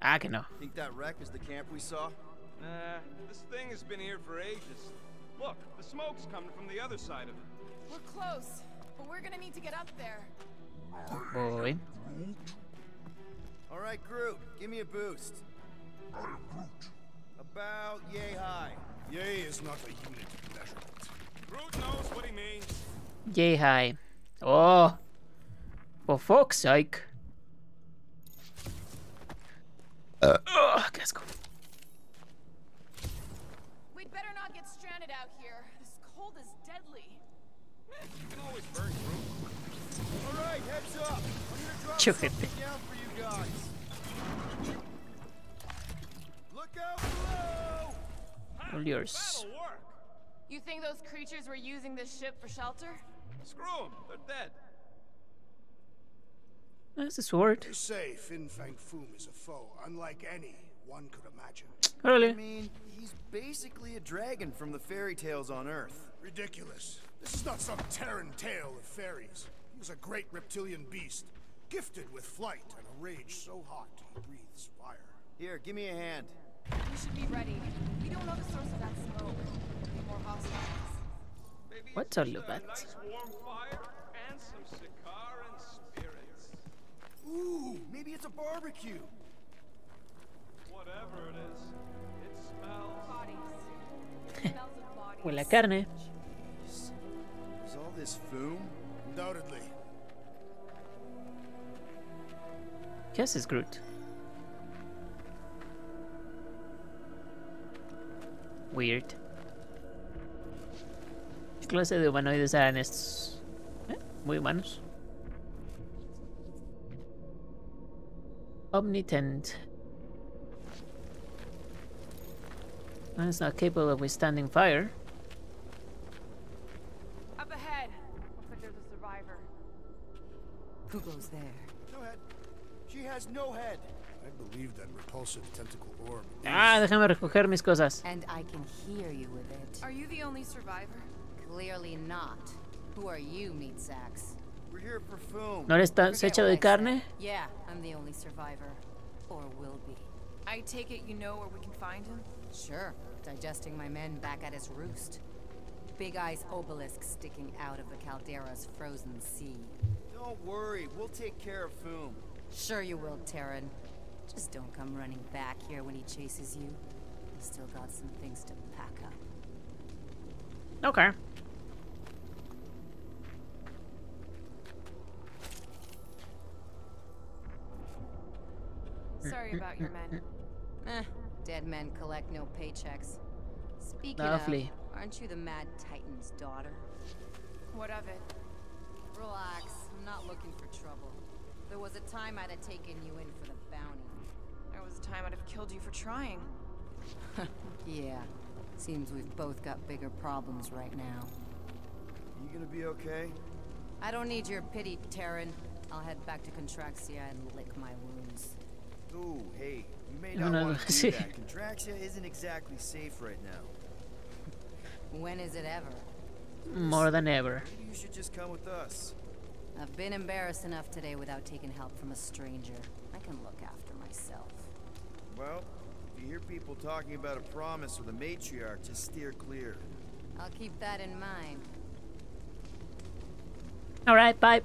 Ah, que no. Think that wreck is the camp we saw? Nah, this thing has been here for ages. Look, the smoke's coming from the other side of it. We're close, but we're gonna need to get up there. Voy. All right, Groot, give me a boost. About yay high. Yay is not a unit of measurement. Groot knows what he means. Yay high. Oh. For fuck's sake. Oh, qué asco. We'd better not get stranded out here. This cold is deadly. You can always burn Groot. All right, heads up. I'm gonna drop Chúpete. something down for you guys. Look out below! All yours. That'll work. You think those creatures were using this ship for shelter? Screw them. They're dead. That's a sword. You say Fang Fue is a foe unlike any one could imagine. I Really? mean, he's basically a dragon from the fairy tales on Earth. Ridiculous. This is not some Terran tale of fairies. He was a great reptilian beast, gifted with flight and a rage so hot he breathes fire. Here, give me a hand. We should be ready. We don't know the source of that smoke. Maybe more hostiles. Maybe What's it's all just about? a nice warm fire and some cigar and spirits. Ooh, maybe it's a barbecue. Whatever it is, it smells. Bodies. It smells of bodies. Huele a carne. Is all this fume? Undoubtedly. ¿Qué haces, Groot? Weird. ¿Qué clase de humanoides eran estos? Muy humanos. Omnitent. Man is not capable of withstanding fire. Up ahead. Looks like there's a survivor. Who goes there? No head. She has no head. I believe that repulsive tentacle orb. Ah, déjame recoger mis cosas. And I can hear you with it. Are you the only survivor? Clearly not. Who are you, meat sacks? We're here for fume. ¿No eres tan Forget hecho what de I carne? said. Yeah, I'm the only survivor. Or will be. I take it you know where we can find him? Sure. Digesting my men back at his roost. Big Eye's obelisk sticking out of the Caldera's frozen sea. Don't worry, we'll take care of fume. Sure you will, Terran. Just don't come running back here when he chases you. He's still got some things to pack up. Okay. Sorry about your men. Dead men collect no paychecks. Speaking Lovely. of, aren't you the Mad Titan's daughter? What of it? Relax, I'm not looking for trouble. There was a time I'd have taken you in for the bounty. There was a time I'd have killed you for trying. Yeah, seems we've both got bigger problems right now. You gonna be okay? I don't need your pity, Terran. I'll head back to Contraxia and lick my wounds. Ooh, hey, you may No, not no, want to sí. do that. Contraxia isn't exactly safe right now. When is it ever? More than ever. Maybe you should just come with us. I've been embarrassed enough today without taking help from a stranger. I can look after myself. Well, if you hear people talking about a promise with a matriarch, just steer clear. I'll keep that in mind. Alright, bye.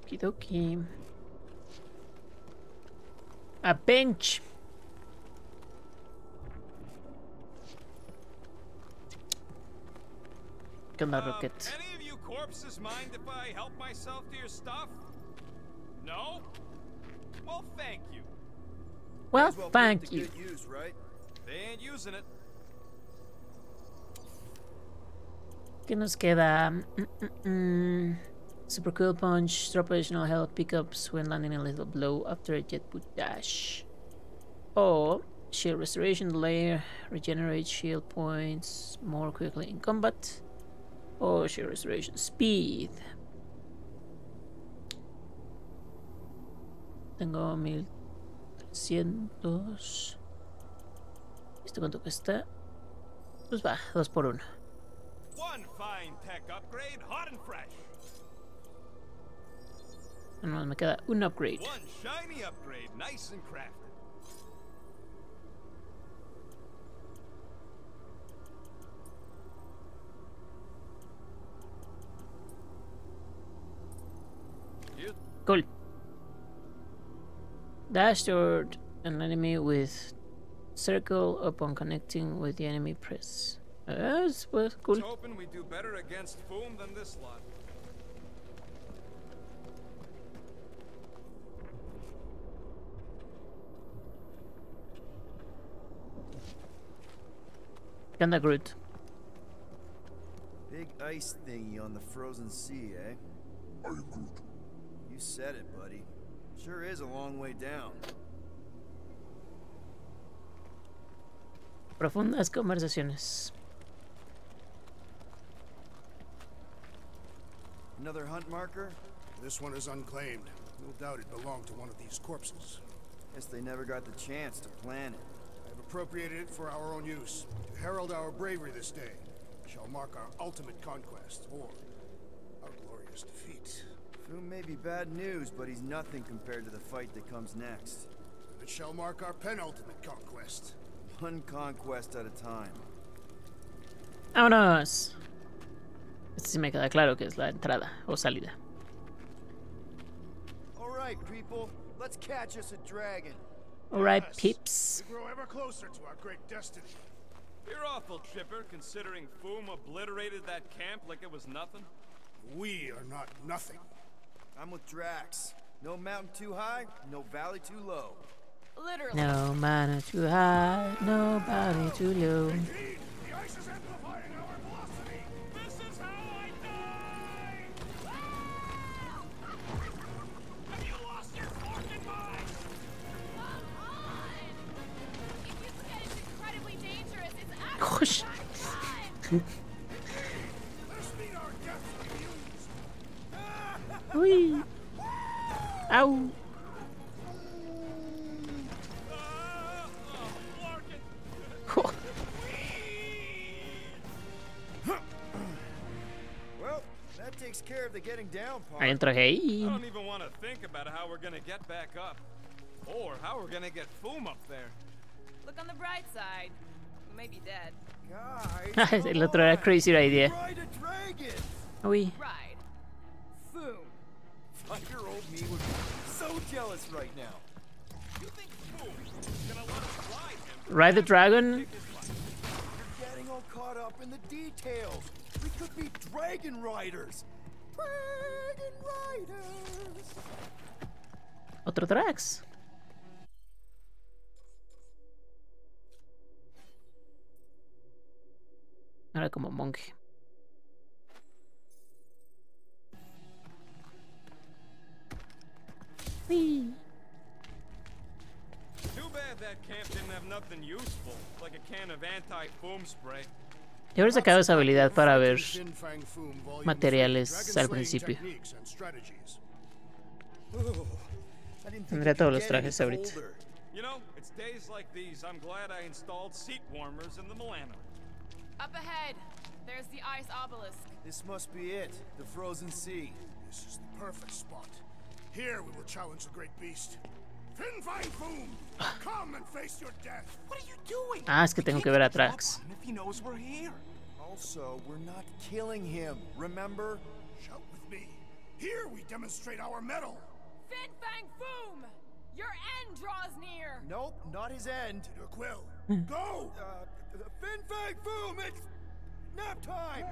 Okidoki. A bench. ¿Qué onda, Rocket? Any of you corpses mind if I help myself to your stuff? No? Well, thank you. Well, Might as well put it thank to you. good use, right? They ain't using it. ¿Qué nos queda? Super cool punch, drop additional health pickups when landing a little blow after a jet boot dash. Or shield restoration delay, regenerate shield points more quickly in combat. Oh, sheer restoration speed. Tengo 1300. ¿Esto cuánto cuesta? Pues va, 2 por 1. One fine tech upgrade, hot and fresh. No, me queda un upgrade. One shiny upgrade, nice and crafted. Cool. Dash toward an enemy with circle upon connecting with the enemy press. That's cool. Let's hoping we do better against Foom than this lot. ¿Qué onda, Groot? Big ice thingy on the frozen sea, eh? Are you Groot? You said it, buddy. Sure is a long way down. Profundas conversaciones. Another hunt marker? This one is unclaimed. No doubt it belonged to one of these corpses. Guess they never got the chance to plan it. I've appropriated it for our own use, to herald our bravery this day. It shall mark our ultimate conquest, or our glorious defeat. Foom may be bad news, but he's nothing compared to the fight that comes next. It shall mark our penultimate conquest. One conquest at a time. ¡Vámonos! Este sí me queda claro que es la entrada o salida. Alright, people. Let's catch us a dragon. Alright, Yes. peeps. We grow ever closer to our great destiny. You're awful chipper, considering Foom obliterated that camp like it was nothing. We are not nothing. I'm with Drax. No mountain too high, no valley too low. Literally. No mountain too high, no valley too low. Indeed, the ice is amplifying our velocity. This is how I die! Have you lost your forking mind? Come on! If you forget it's incredibly dangerous, it's Gosh. actually fun! Let us meet our death with Uy. Au. Well, that takes care of the getting down part. Ahí entra I ahí. don't even want to think about how we're gonna get back up. Or how we're gonna get Foom up there. Look on the bright side. We may be dead. Guys, El otro era crazy idea. ride a dragon. Uy. Ride. Foom. 5-year-old me would be so jealous right now. You think Foom is gonna let us ride him? Ride the dragon. You're getting all caught up in the details. We could be dragon riders. Dragon riders. Otro Drax. Ahora como monje. Uy. Too bad that camp didn't have nothing useful, like a can of anti-foam spray. Yo haber sacado esa habilidad para ver Fang Fue Volume materiales 3, al dragon-slaying principio. techniques and strategies. I didn't think Tendré it could todos los get trajes any ahorita. colder. You know, it's days like these I'm glad I installed seat warmers in the Milano. Up ahead. There's the ice obelisk. This must be it, the frozen sea. This is the perfect spot. Here we will challenge the great beast. Fang Fue, come and face your death. What are you doing? Ah, es que tengo que ver a Drax. If he knows we're here. Also, we're not killing him, remember? Shout with me. Here we demonstrate our mettle. Fin Fang Foom! Your end draws near! Nope, not his end. Peter Quill, go! Fin Fang Foom, it's nap time!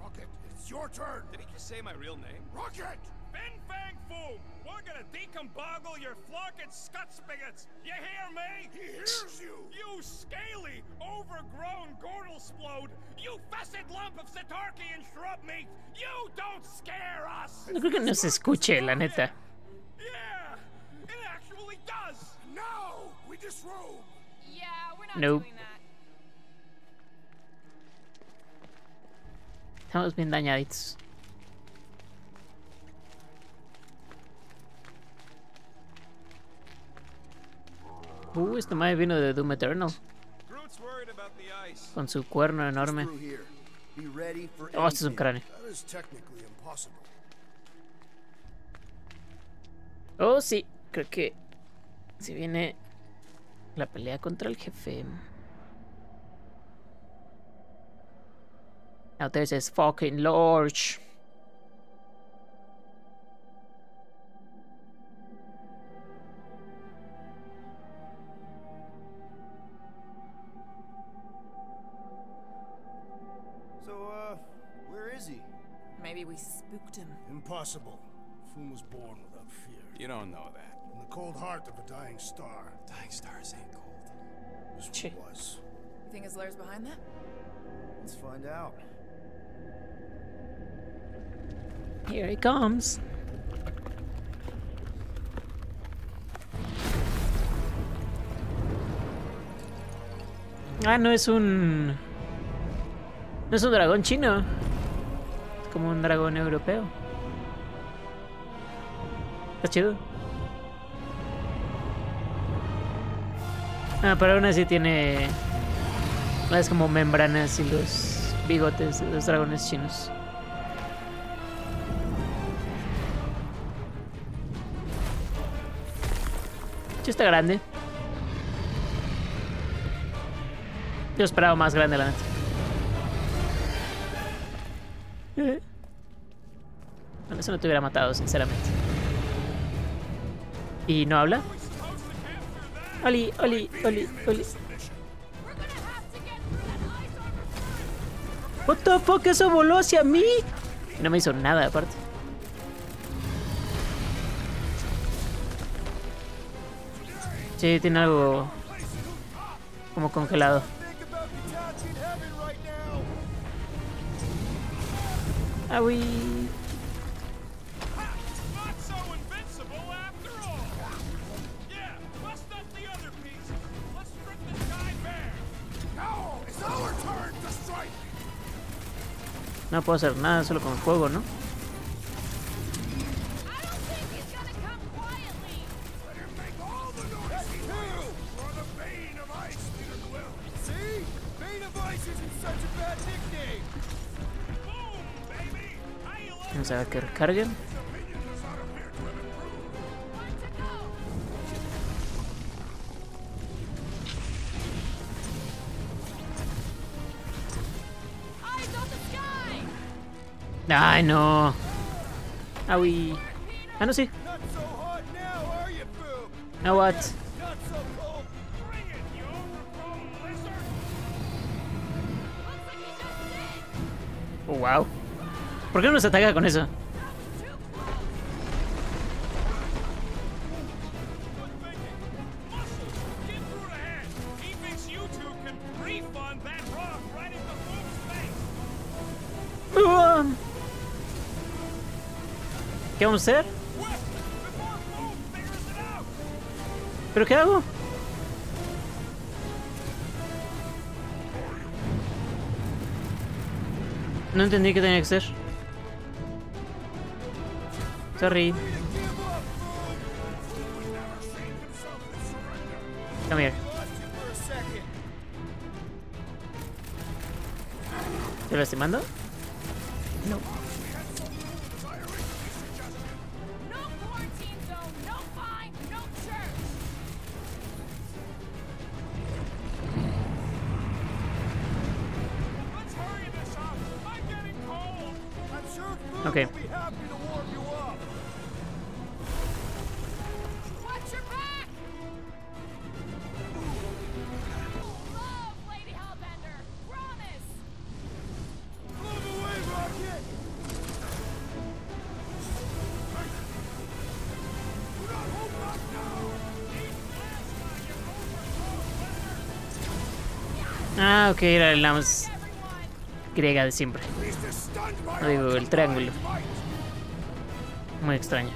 Rocket, it's your turn. Did he just say my real name? Rocket! Fin Fang Foom! We're gonna decomboggle your flunking scut spigots! You hear me? He hears you. You scaly, overgrown gordlesplode! You fessed lump of Satarkian shrub meat! You don't scare us! No creo que nos escuche, la neta. Yeah! It actually does! Now we disrobe. Yeah, we're not Nope. doing that. Estamos bien dañaditos. Este madre vino de Doom Eternal. Groot's worried about the ice. Con su cuerno enorme. Through here. Be ready for Oh, este es un anything. cráneo. That is technically impossible. Oh, sí. Creo que si viene la pelea contra el jefe. Now there's this fucking large. So, where is he? Maybe we spooked him. Impossible. Foon was born without fear. You don't know that. In the cold heart of a dying star. Dying stars ain't cold. This Cheh. one was. You think his lair's behind that? Let's find out. Here he comes. Ah, no es un... No es un dragón chino. Es como un dragón europeo. Está chido. Ah, pero aún así tiene... Es como membranas y los bigotes de los dragones chinos. Sí, está grande. Yo esperaba más grande, la neta. Bueno, eso no te hubiera matado, sinceramente. ¿Y no habla? Oli, oli, oli, oli. What the fuck, eso voló hacia mí. Y no me hizo nada, aparte. Sí, tiene algo como congelado. Think about detaching heaven right now. Ah, uy. Not so invincible after all. Yeah, bust up the other pieces. Let's strip this guy bare. Now it's our turn to strike! No puedo hacer nada solo con el fuego, ¿no? I don't think he's gonna come quietly. Let him make all the noise he will! For the Bane of Ice, Peter Quill! See? Bane of Ice isn't such a bad nickname. Boom, baby. How you like Vamos a ver que recarguen. His opinion does not appear to have improved. One to go. Eyes on the sky. Ay, no. Ah, uy. Ah, no, sí. Not so hot now, are you, Boo? Now what? Not so cold. bring it, you overgrown lizard? Looks like he just did. Oh, wow. ¿Por qué no nos ataca con eso? Too close. Good thinking. Muscles, get through the head. He thinks you two can refund that rock right into Boom's face. ¿Qué vamos a hacer? Quick, before Boom figures it out. ¿Pero qué hago? No entendí qué tenía que hacer. Sorry. Give up, Boo. Come here. Lost you for a second. ¿Te lastimando? No quarantine zone, no fine, no church. Let's hurry this up. I'm getting cold. I'm sure Boo Okay. will be happy to warm you up. Watch your back. Love, Lady Hellbender. Promise. Move away, Rocket. Do not hold back now! Ah, ok, era la más griega de siempre. Beast is stunned by No digo, our el triángulo. combined might. Muy extraño.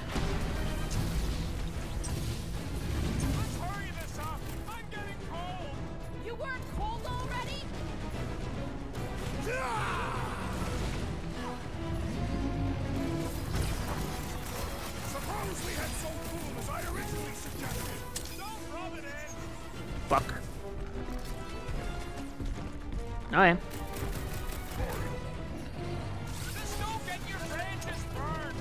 Let's hurry this up. I'm getting cold. You weren't cold already? fuck. Okay. Just don't get your branches burned.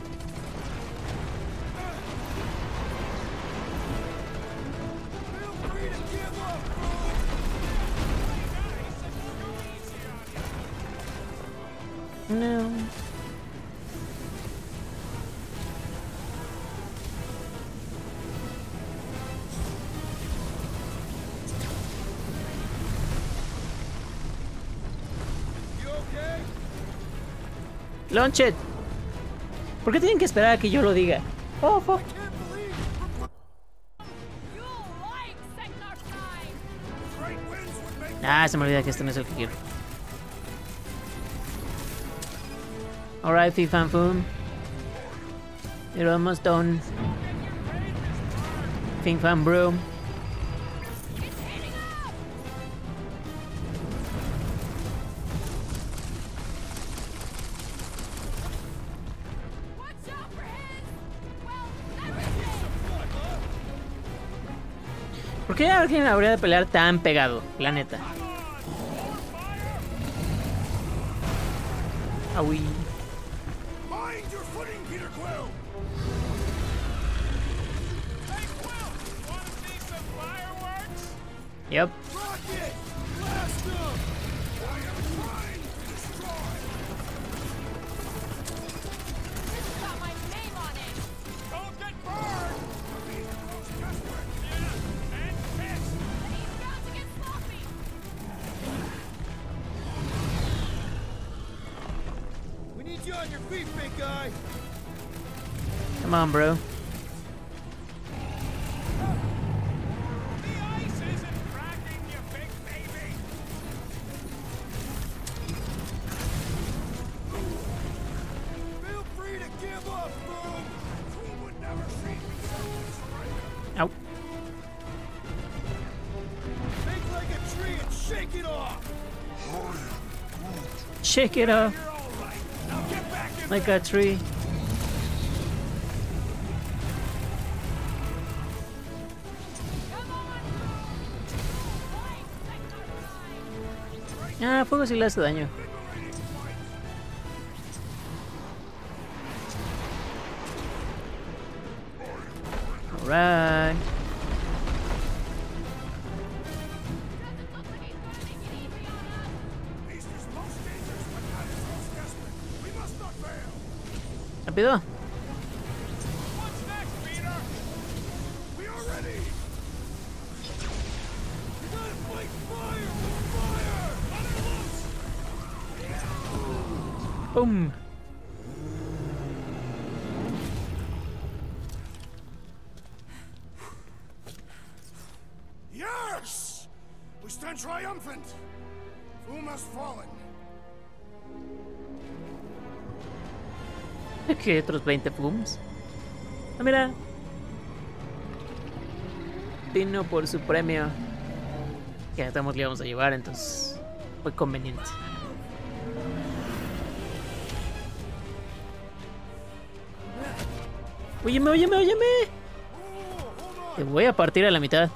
Feel free to give up, bro. Nice, and we'll go easy on you. No. You okay? Launch it. ¿Por qué tienen que esperar a que yo lo diga? Oh, fuck. Can't believe You'll like Sector 9. Great winds would make Ah, se me olvida que este no es el que quiero. Alright, Fang Fue. You're almost done. Fang Fue, bro. It's heating up. Watch out for his. Well, everything. ¿Por qué alguien habría de pelear tan pegado? La neta. Aui. Mind your footing, Peter Quill! Hey, Quill, wanna see some fireworks? Yep. rocket! Blast them! I am trying to destroy! This has got my name on it. Don't get burned. Being the most desperate! Yeah, and pissed. He's bound to get sloppy. We need you on your feet, big guy. Come on, bro. The ice isn't cracking, you big baby. Feel free to give up, bro. Who would never see me surrender? Ow. Make like a tree and shake it off. Shake it off You're all right. Now get back in like a tree. Come on. Like Sector 9. Ah, fuego sí le hace daño. Alright. Doesn't look like he's gonna make it easy on us. Beast is most dangerous when that is most desperate. We must not fail! Rápido. What's next, Peter? We are ready! You gotta fight fire with fire. Let it loose. Boom. Yes! We stand triumphant! Whom has fallen? ¿Qué otros 20 booms? Ah, mira. Vino por su premio. Que estamos le vamos a llevar, entonces fue conveniente. Óyeme, óyeme, óyeme. Te voy a partir a la mitad.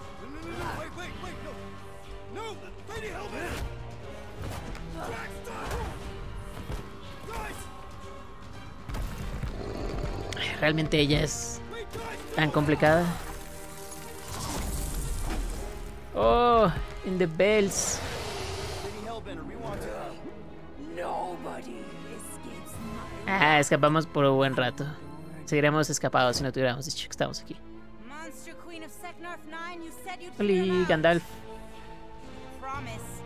Wait, no. No, lady helmet. Drax, guys, Realmente ella es wait, guys. tan complicada. Oh, in the bells. Lady Hellbender, we want to. Nobody escapes my Ah, escapamos por un buen rato. Seguiríamos escapados si no tuviéramos dicho que estamos aquí. Monster Queen of Secnarf 9, you said you'd Oli, Gandalf. Promised.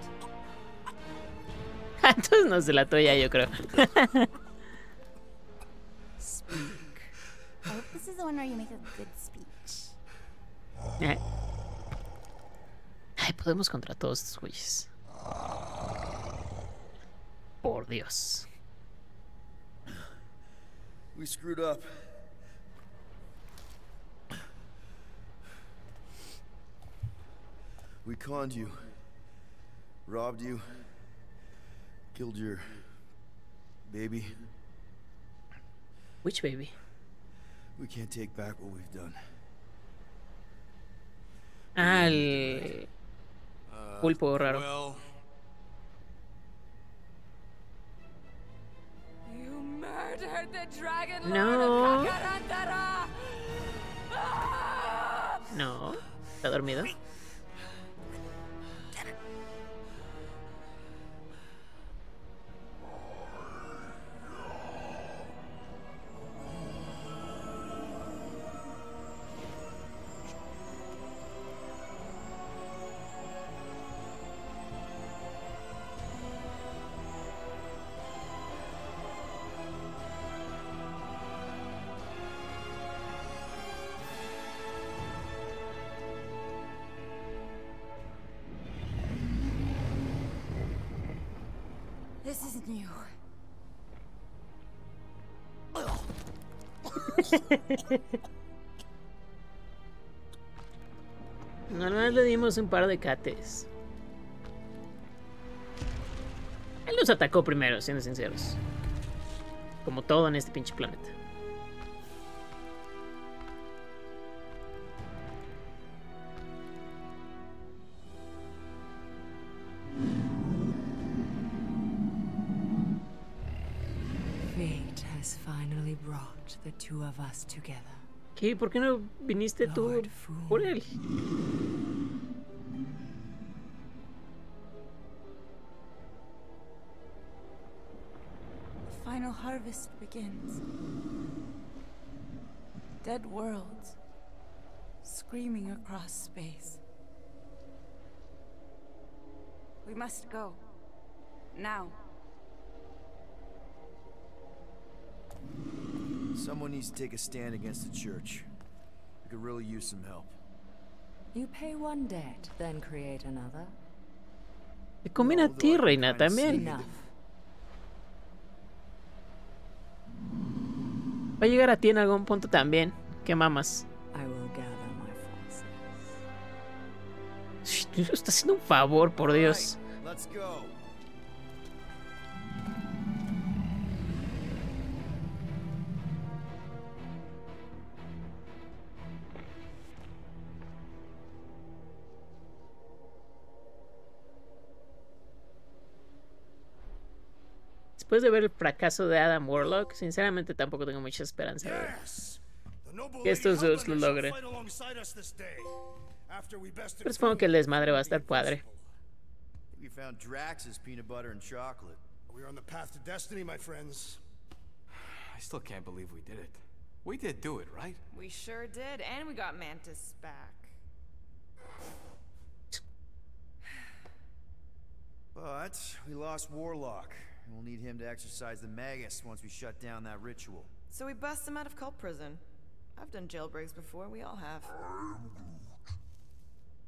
Entonces nos delató ya, yo creo. Speak. I hope this is the one where you make a good speech. Ay, podemos contra todos estos güeyes. Por Dios. We screwed up. We conned you, robbed you, killed your baby. Which baby? We can't take back what we've done. Ah, Pulpo raro. Well, You murdered the Dragon No. Lord of Kakarantara! Ah! No. ¿Está dormido? This isn't you. Nada más le dimos un par de cates. Él nos atacó primero, siendo sinceros. Como todo en este pinche planeta. Fate has finally brought the two of us together. ¿Qué? ¿Por qué no viniste tú Lord Fue. por él? The final harvest begins. Dead worlds screaming across space. We must go. Now. someone needs to take a stand against the church. We could really use some help. You pay one debt, then create another. Te conviene a ti, reina, también. Enough. Va a llegar a ti en algún punto también. ¿Qué mamas? I will gather my forces. Shh, tú estás haciendo un favor, por Dios. Right, let's go. Después de ver el fracaso de Adam Warlock, sinceramente tampoco tengo mucha esperanza de que estos dos lo logren. Pero supongo que el desmadre va a estar padre. We found Drax's peanut butter and chocolate. We're on the path to destiny, my friends. I still can't believe we did it. We did do it, right? We sure did, and we got Mantis back. But we lost Warlock. And we'll need him to exercise the Magus once we shut down that ritual. So we bust him out of cult prison. I've done jailbreaks before, we all have.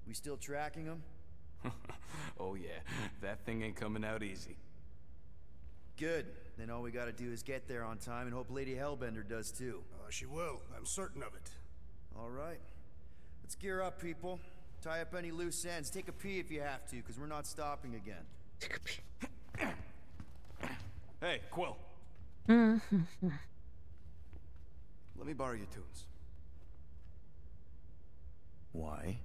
We still tracking him? Oh yeah, that thing ain't coming out easy. Good. Then all we gotta do is get there on time and hope Lady Hellbender does too. She will. I'm certain of it. All right. Let's gear up, people. Tie up any loose ends. Take a pee if you have to, because we're not stopping again. Hey, Quill. Mm-hmm. Let me borrow your tunes. Why?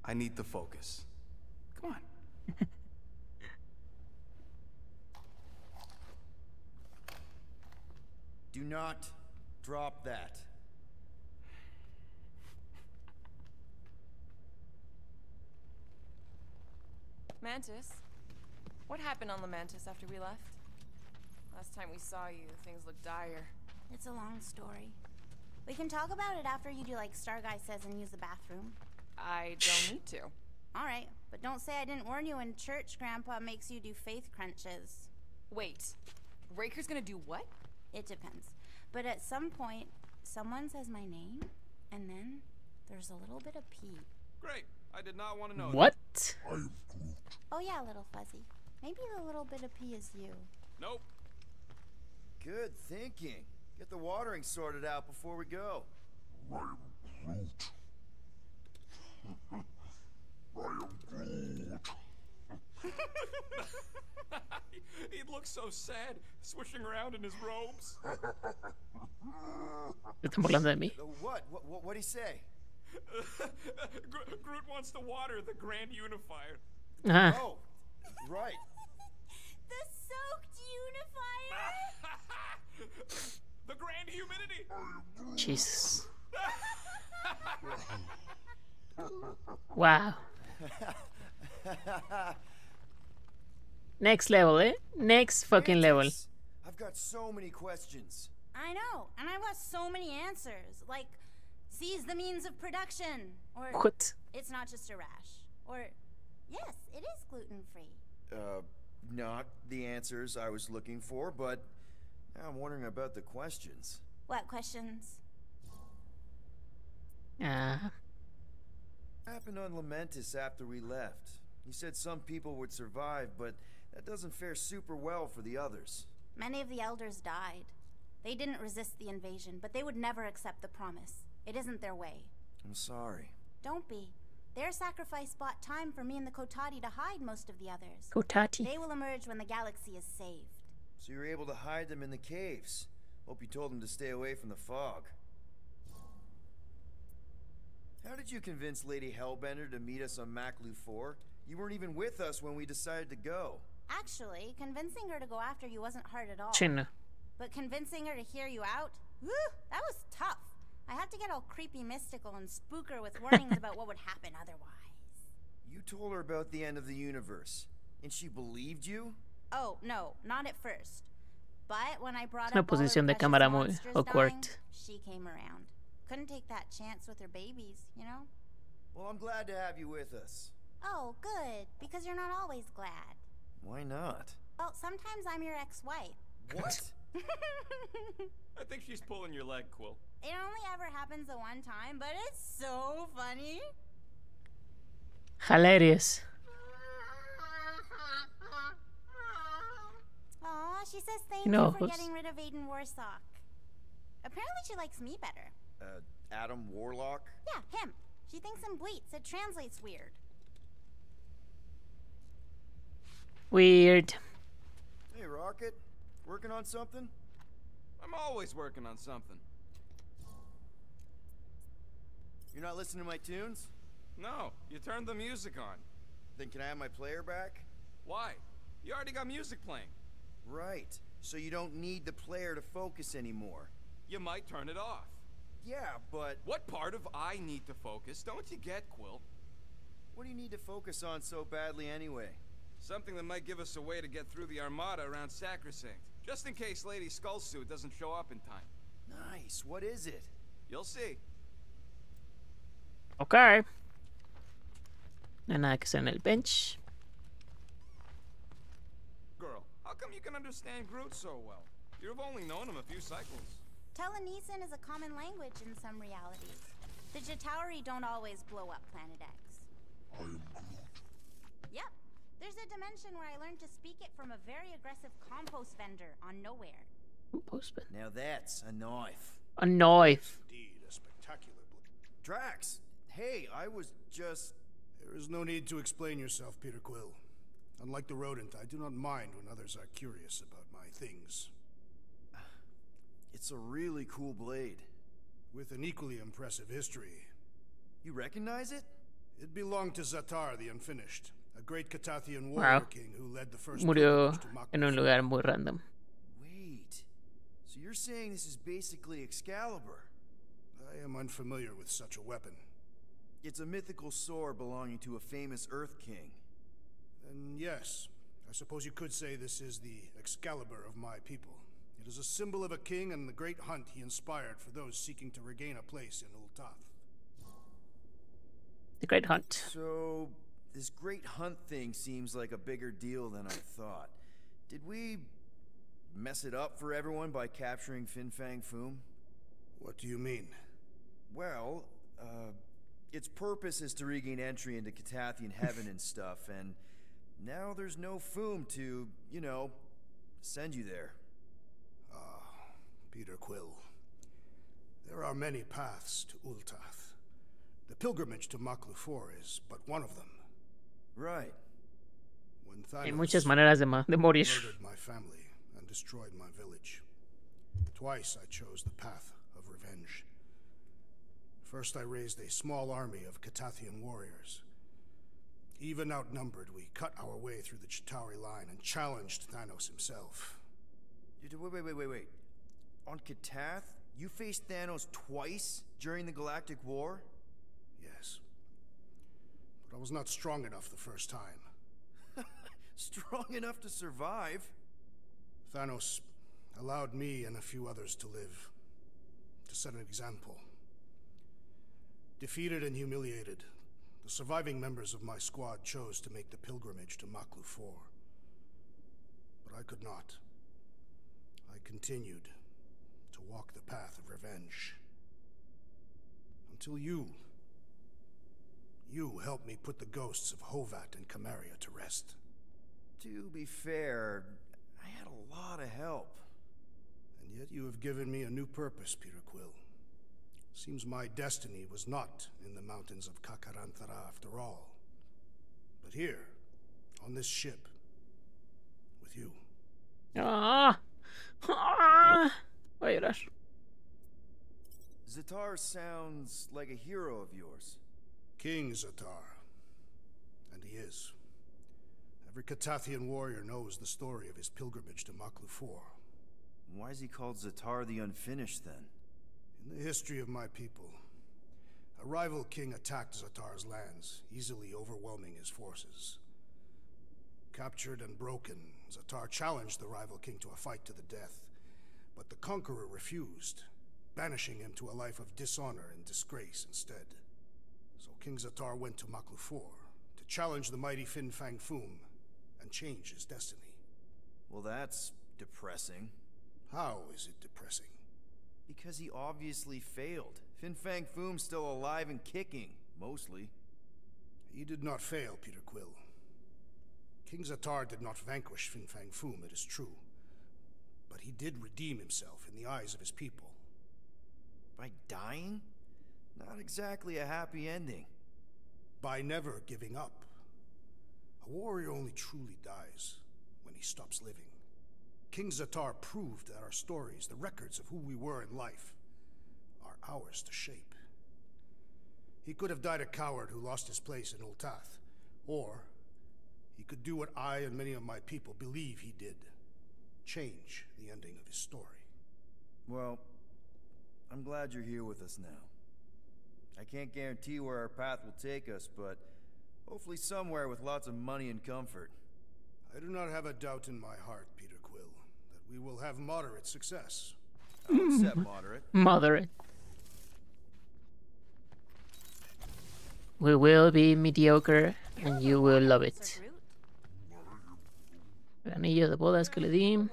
I need to focus. Come on. Do not drop that. Mantis? What happened on the Mantis after we left? Last time we saw you, things looked dire. It's a long story. We can talk about it after you do like Star Guy says and use the bathroom. I don't need to. Alright, but don't say I didn't warn you in church Grandpa makes you do faith crunches. Wait, Raker's gonna do what? It depends. But at some point, someone says my name, and then there's a little bit of pee. Great. I did not want to know. What? Oh yeah, little fuzzy. Maybe the little bit of pee is you. Nope. Good thinking. Get the watering sorted out before we go. I am Groot. He looks so sad, swishing around in his robes. ¿Están burlando de mí? What'd he say? Groot wants to water the Grand Unifier. Ajá. Oh, right. The soaked unifier? The grand humidity. Jesus. Wow. Next level, eh? Next fucking level. Mantis, I've got so many questions. I know, and I've got so many answers. Like, seize the means of production. Or, What? it's not just a rash. Or, yes, it is gluten-free. Not the answers I was looking for, but now I'm wondering about the questions. What questions? Ah. What happened on Lamentis after we left? You said some people would survive, but that doesn't fare super well for the others. Many of the elders died. They didn't resist the invasion, but they would never accept the promise. It isn't their way. I'm sorry. Don't be. Their sacrifice bought time for me and the Kotati to hide most of the others. Kotati. They will emerge when the galaxy is saved. So you were able to hide them in the caves. Hope you told them to stay away from the fog. How did you convince Lady Hellbender to meet us on Maklu 4? You weren't even with us when we decided to go. Actually, convincing her to go after you wasn't hard at all. Chino. But convincing her to hear you out? Woo, that was tough. I had to get all creepy mystical and spook her with warnings about what would happen otherwise. You told her about the end of the universe, and she believed you? Oh, no, not at first. But when I brought Una up all her posición de precious cámara muy monsters awkward. dying, she came around. Couldn't take that chance with her babies, you know? Well, I'm glad to have you with us. Oh, good, because you're not always glad. Why not? Well, sometimes I'm your ex-wife. What? I think she's pulling your leg, Quill. It only ever happens the one time, but it's so funny. Hilarious. Aw, she says thank You you know for who's- getting rid of Aiden Warsock. Apparently she likes me better. Adam Warlock? Yeah, him. She thinks I'm bleats. It translates weird. Weird. Hey, Rocket. Working on something? I'm always working on something. You're not listening to my tunes? No, you turned the music on. Then can I have my player back? Why? You already got music playing. Right. So you don't need the player to focus anymore. You might turn it off. Yeah, but What part of I need to focus don't you get, Quill? what do you need to focus on so badly anyway? Something that might give us a way to get through the armada around Sacrosanct. Just in case Lady Skullsuit doesn't show up in time. Nice. What is it? You'll see. Ok. No hay nada que hacer en el bench. Girl, how come you can understand Groot so well? You've only known him a few cycles. Telenesin is a common language in some realities. The Jatauri don't always blow up Planet X. I am Groot. Yep. There's a dimension where I learned to speak it from a very aggressive compost vendor on Nowhere. Postman. Now that's a knife. A knife. Indeed, a spectacular Drax, hey, I was just... There is no need to explain yourself, Peter Quill. Unlike the rodent, I do not mind when others are curious about my things. It's a really cool blade. With an equally impressive history. You recognize it? It belonged to Zatar the Unfinished, a great Catathian warrior king who led the first Murió pilgrimage to Maklu en un lugar muy random. Wait. So you're saying this is basically Excalibur? I am unfamiliar with such a weapon. It's a mythical sword belonging to a famous Earth King. And yes, I suppose you could say this is the Excalibur of my people. It is a symbol of a king and the great hunt he inspired for those seeking to regain a place in Ultath. The Great Hunt. So, this great hunt thing seems like a bigger deal than I thought. Did we mess it up for everyone by capturing Fang Fue? What do you mean? Well, its purpose is to regain entry into Catathian heaven and stuff, and now there's no Fum to, you know, send you there. Peter Quill. There are many paths to Ultath. The pilgrimage to Maklu 4 is but one of them. Right. When Hay Thanos muchas maneras de morir. murdered my family and destroyed my village. Twice I chose the path of revenge. First I raised a small army of Catathian warriors. Even outnumbered, we cut our way through the Chitauri line and challenged Thanos himself. Wait. On Katath, you faced Thanos twice during the Galactic War? Yes. But I was not strong enough the first time. Strong enough to survive? Thanos allowed me and a few others to live, to set an example. Defeated and humiliated, the surviving members of my squad chose to make the pilgrimage to Maklu 4. But I could not. I continued to walk the path of revenge. Until you helped me put the ghosts of Hovat and Camaria to rest. To be fair, I had a lot of help. And yet you have given me a new purpose, Peter Quill. Seems my destiny was not in the mountains of Kakarantara after all, but here, on this ship, with you. Voy a llorar. Zatar sounds like a hero of yours. King Zatar. And he is. Every Katathian warrior knows the story of his pilgrimage to Maklu 4. Why is he called Zatar the Unfinished, then? In the history of my people, a rival king attacked Zatar's lands, easily overwhelming his forces. Captured and broken, Zatar challenged the rival king to a fight to the death, but the conqueror refused, banishing him to a life of dishonor and disgrace instead. So King Zatar went to Maklu 4 to challenge the mighty Fang Fue and change his destiny. Well, that's depressing. How is it depressing? Because he obviously failed. Fang Fue's still alive and kicking, mostly. He did not fail, Peter Quill. King Zatar did not vanquish Fang Fue, it is true. But he did redeem himself in the eyes of his people. By dying? Not exactly a happy ending. By never giving up. A warrior only truly dies when he stops living. King Zatar proved that our stories, the records of who we were in life, are ours to shape. He could have died a coward who lost his place in Ultath, or he could do what I and many of my people believe he did. Change the ending of his story. Well, I'm glad you're here with us now. I can't guarantee where our path will take us, but hopefully somewhere with lots of money and comfort. I do not have a doubt in my heart, Peter Quill, that we will have moderate success. I'll accept moderate. Moderate. We will be mediocre and you will love it. El anillo de bodas que le di.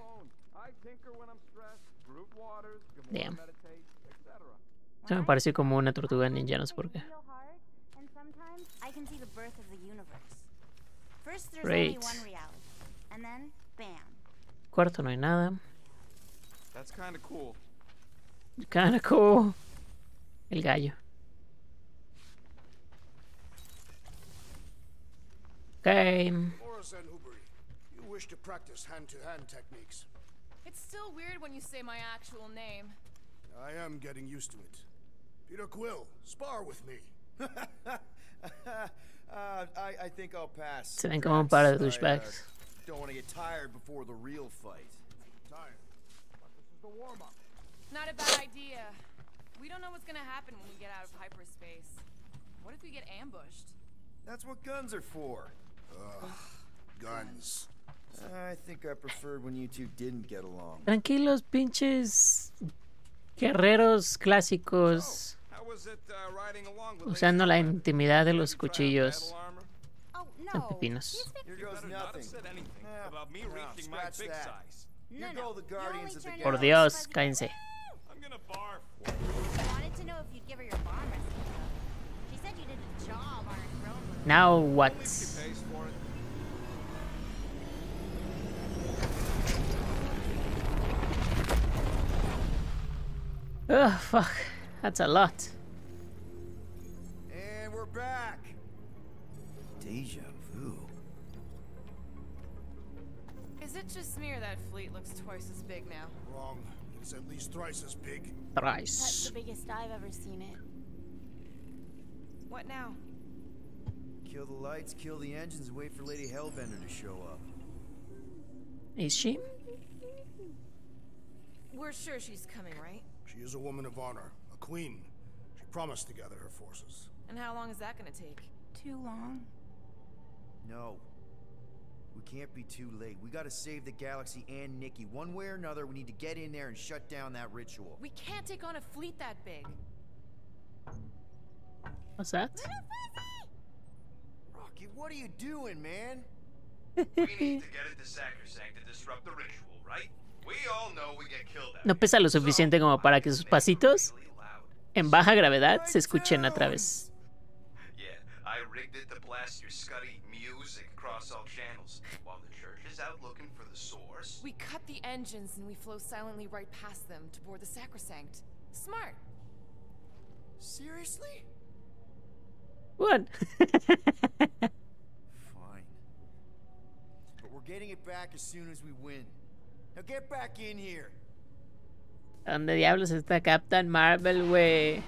Damn. Se me parece como una tortuga ninja, no sé por qué. Great. Cuarto no hay nada. That's kind of cool. Kinda cool. El gallo. Okay. Boris and Hubri, you wish to practice hand-to-hand techniques. It's still weird when you say my actual name. I am getting used to it. Peter Quill, spar with me. I think I'll pass. Se ven como un par de douchebags. Don't want to get tired before the real fight. Tired, but this is the warm-up. Not a bad idea. We don't know what's gonna happen when we get out of hyperspace. What if we get ambushed? That's what guns are for. Guns. I think I preferred when you two didn't get along. Tranquilos, pinches guerreros clásicos. How was it riding along with Usando la intimidad de los cuchillos. Oh, En no. pepinos. Here goes nothing. Yeah, about me no, reaching my scratch big that. size. Here No, go the Guardians of the Por Galaxy. Dios, cállense. I'm gonna barf. I wanted to know if you'd give her your bomb recipe, though. She said you did a job on her throne. Now what? She pays for it. Oh, fuck. That's a lot. And we're back. Deja vu. Is it just me or that fleet looks twice as big now? Wrong. It is at least thrice as big. That's Thrice. the biggest I've ever seen it. What now? Kill the lights, kill the engines, and wait for Lady Hellbender to show up. Is she? We're sure she's coming, right? She is a woman of honor, a queen. She promised to gather her forces. And how long is that gonna take? Too long. No. We can't be too late. We gotta save the galaxy and Nikki. One way or another, we need to get in there and shut down that ritual. We can't take on a fleet that big. What's that? Rocky, what are you doing, man? We need to get into Sacrosanct to disrupt the ritual, right? We all know we get killed out No pesa lo suficiente como para que sus pasitos really loud. en baja gravedad se escuchen a través. Yeah, I rigged it to blast your scuddy music across all channels while the church is out looking for the source. We cut the engines and we flow silently right past them to board the Sacrosanct. Smart. Seriously? What? Fine. But we're getting it back as soon as we win. Now get back in here. ¿Dónde diablos está Captain Marvel, güey?